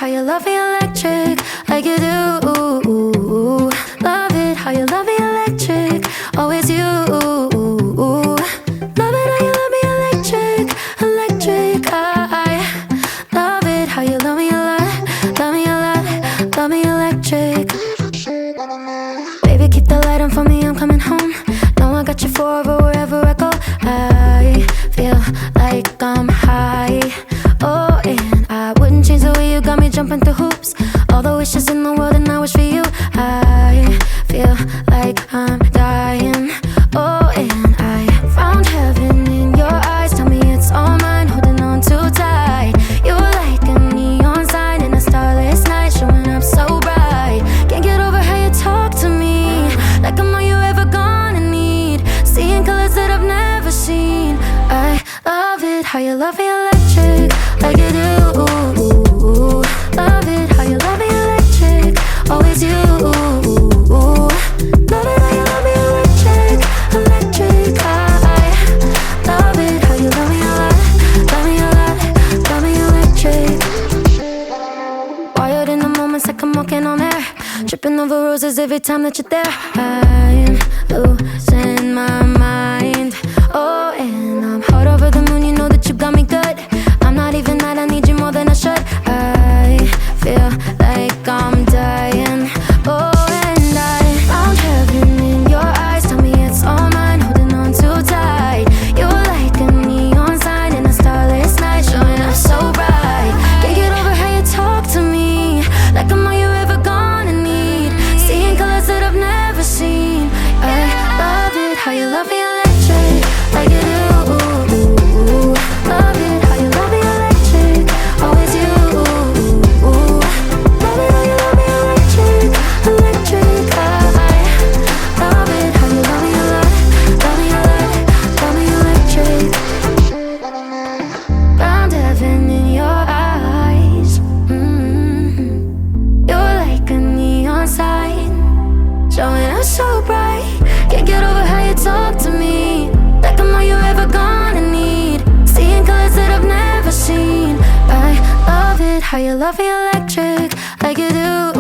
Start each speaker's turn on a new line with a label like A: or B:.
A: you love me electric, like you do. Love it how you love me electric, always you. Love it how you love me electric, electric. I love it how you love me a lot, love me a lot, love me electric. Baby, keep the light on for me, I'm coming home. Know I got you forever wherever I go. I feel like I'm high. Oh, and I wouldn't change the way you got me jumping through hoops. All the wishes in the world and I wish for you. I feel like I'm dying. Oh, and I found heaven in your eyes. Tell me it's all mine, holding on too tight. You're like a neon sign in a starless night, showing up so bright. Can't get over how you talk to me, like I'm all you ever gonna need. Seeing colors that I've never seen. I love it how you love me electric, like you do. Love it how you love me electric, always you. Love it how you love me electric, electric. I love it how you love me a lot, love me a lot, love me electric. Wired in the moments like I'm walking on air, tripping over roses every time that you're there. I'm losing my mind. Oh, and I'm hot over the moon, you know that you got me good. I'm not even mad, I need you more than I should. I feel like I'm dying. Oh, and I found heaven in your eyes. Tell me it's all mine, holding on too tight. You're like a neon sign in a starless night, showing up so bright. Can't get over how you talk to me, like I'm all you ever gonna need. Seeing colors that I've never seen. I love it how you love me electric, like you do. Love it how you love me electric, always you. Love it how you love me electric, electric. I love it how you love me a lot, love me a lot, love me electric. Found heaven in your eyes. You're like a neon sign, showing up so bright. Can't get over how you talk to me, like I'm all you ever gonna need. Seeing colors that I've never seen. I love it how you love me electric, like you do.